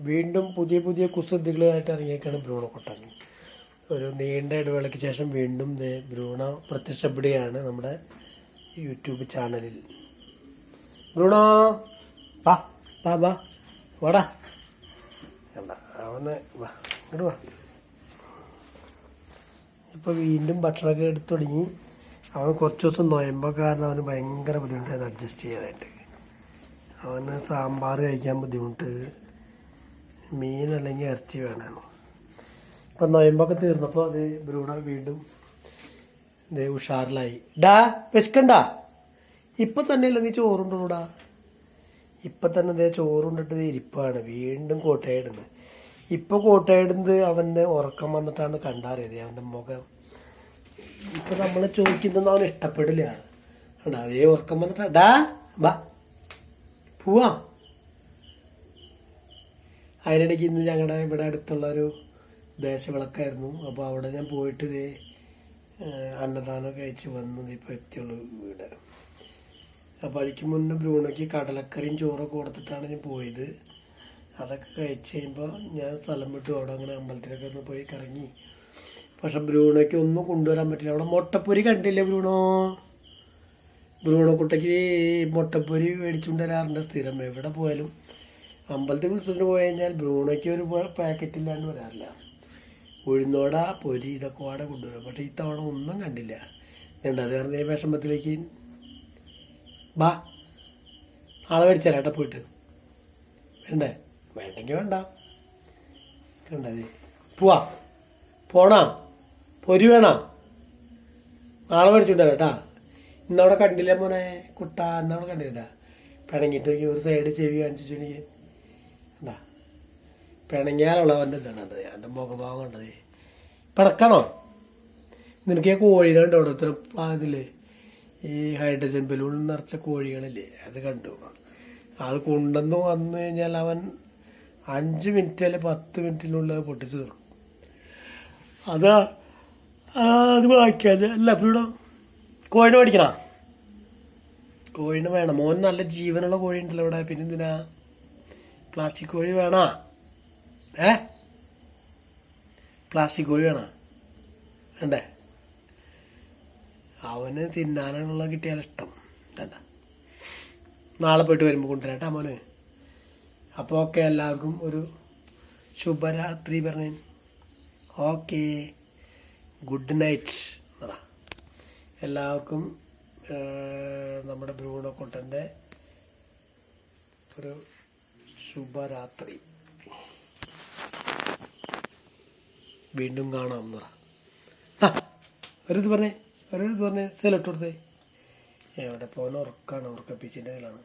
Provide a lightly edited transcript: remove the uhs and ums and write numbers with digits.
വീണ്ടും പുതിയ പുതിയ കുസൃതികളുമായിട്ട് ഇറങ്ങിയേക്കാണ് ബ്രൂണോ കുട്ടൻ. ഒരു നീണ്ട ഇടവേളയ്ക്ക് ശേഷം വീണ്ടും ബ്രൂണോ പ്രത്യക്ഷപ്പെടുകയാണ് നമ്മുടെ യൂട്യൂബ് ചാനലിൽ. ബ്രൂണോ വാ വാ വാ വാടാ, അവനെ വാ ഇങ്ങോട്ട് വാ. ഇപ്പോൾ വീണ്ടും ഭക്ഷണമൊക്കെ എടുത്തു തുടങ്ങി. അവൻ കുറച്ച് ദിവസം നൊയമ്പൊക്കെ കാരണം അവന് ഭയങ്കര ബുദ്ധിമുട്ടായിരുന്നു അഡ്ജസ്റ്റ് ചെയ്യാനായിട്ട്. അവന് സാമ്പാർ കഴിക്കാൻ ബുദ്ധിമുട്ട്, മീൻ അല്ലെങ്കിൽ ഇറച്ചി വേണം. ഇപ്പം നൊയമ്പൊക്കെ തീർന്നപ്പോൾ അത് ബ്രൂണോ വീണ്ടും ഉഷാറിലായി. ഡാ വിശക്കണ്ട, ഇപ്പം തന്നെയല്ല നീ ചോറുണ്ടൂടാ. ഇപ്പം തന്നെ ചോറുണ്ടിട്ട് ഇരിപ്പാണ്. വീണ്ടും കോട്ടയിടുന്നത്. ഇപ്പം കോട്ടയിടുന്നത് അവൻ്റെ ഉറക്കം വന്നിട്ടാണ് കണ്ടറിയത്. അവൻ്റെ മുഖം ഇപ്പം നമ്മൾ ചോദിക്കുന്നത് അവന് ഇഷ്ടപ്പെടില്ല. അതേ ഉറക്കം വന്നിട്ടാ. ഡാ ബാ പോവാ. അതിനിടയ്ക്ക് ഇന്ന് ഞങ്ങളുടെ ഇവിടെ അടുത്തുള്ളൊരു ദേശവിളക്കായിരുന്നു. അപ്പോൾ അവിടെ ഞാൻ പോയിട്ട് അന്നദാനം കഴിച്ച് വന്നു. ഇപ്പോൾ എത്തിയുള്ളൂ വീട്. അപ്പോൾ അതിക്ക് മുന്നേ ബ്രൂണോയ്ക്ക് കടലക്കറിയും ചോറൊക്കെ കൊടുത്തിട്ടാണ് ഞാൻ പോയത്. അതൊക്കെ കഴിച്ച് കഴിയുമ്പോൾ ഞാൻ സ്ഥലം വിട്ടു. അവിടെ അങ്ങനെ അമ്പലത്തിലൊക്കെ ഒന്ന് പോയി കറങ്ങി. പക്ഷെ ബ്രൂണോയ്ക്ക് ഒന്നും കൊണ്ടുവരാൻ പറ്റില്ല. അവിടെ മുട്ടപ്പൊരി കണ്ടില്ലേ ബ്രൂണോ? ബ്രൂണോ കുട്ടയ്ക്ക് മുട്ടപ്പൊരി മേടിച്ചുകൊണ്ട് വരാറുണ്ട് സ്ഥിരം. എവിടെ പോയാലും അമ്പലത്തിൽ ഉത്സവത്തിന് പോയി കഴിഞ്ഞാൽ ബ്രൂണോയ്ക്ക് ഒരു പാക്കറ്റ് ഇല്ലാണ്ട് വരാറില്ല. ഉഴുന്നോട പൊരി ഇതൊക്കെ അവിടെ കൊണ്ടുവരും. പക്ഷേ ഇത്തവണ ഒന്നും കണ്ടില്ല. അത് കാരണം ഈ വിഷമത്തിലേക്ക് ബാ നാളെ മേടിച്ചാൽ ഏട്ടാ പോയിട്ട്. വേണ്ടേ? വേണ്ടെങ്കിൽ വേണ്ട. കണ്ടത് പോവാ. പോണാ? പൊരി വേണോ? നാളെ മേടിച്ചുകൊണ്ടേ കേട്ടാ. ഇന്നവിടെ കണ്ടില്ല മോനെ കുട്ട, ഇന്നവിടെ കണ്ടില്ല. പിണങ്ങിയിട്ട് ഒരു സൈഡ് ചെവി കാണിച്ചു. എനിക്ക് എന്താ പിണങ്ങിയാലുള്ളവൻ്റെ ഇതാണ് കണ്ടത്. എൻ്റെ മുഖഭാവം കണ്ടത്. പിണക്കണോ നിനക്ക്? കോഴികൾ ഉണ്ട് ഓരോരുത്തരും ഇതില്ലേ, ഈ ഹൈഡ്രജൻ ബലൂൺ നിറച്ച കോഴികളില്ലേ, അത് കണ്ടു. അത് കൊണ്ടുവന്ന് വന്നു കഴിഞ്ഞാൽ അവൻ 5 മിനിറ്റ് അല്ലെങ്കിൽ 10 മിനിറ്റിനുള്ളിൽ പൊട്ടിച്ചു തീർക്കും. അത് വായിക്കാതെ അല്ല. ഇവിടെ കോഴിനെ മേടിക്കണ? കോഴിനെ വേണം. മോൻ നല്ല ജീവനുള്ള കോഴി ഉണ്ടല്ലോ ഇവിടെ. പിന്നെ എന്തിനാ പ്ലാസ്റ്റിക് കോഴി വേണോ? പ്ലാസ്റ്റിക് കോഴി വേണോ? വേണ്ടേ? അവന് തിന്നാനുള്ള കിട്ടിയാലിഷ്ടം. വേണ്ട, നാളെ പോയിട്ട് വരുമ്പോൾ കൊണ്ടുവരാട്ടാ മോന്. അപ്പോൾ ഓക്കെ, എല്ലാവർക്കും ഒരു ശുഭരാത്രി പറഞ്ഞു. Okay, good night. എല്ലാവർക്കും നമ്മുടെ ബ്രൂണോ കുട്ടൻ്റെ ഒരു ശുഭരാത്രി. വീണ്ടും കാണാം. ഒരിത് പറഞ്ഞേ, സെലക്ട് കൊടുത്തേ. എവിടെ പോകാൻ ഉറക്കാണ്, ഉറക്കപ്പിച്ചിൻ്റെ കയ്യിലാണ്.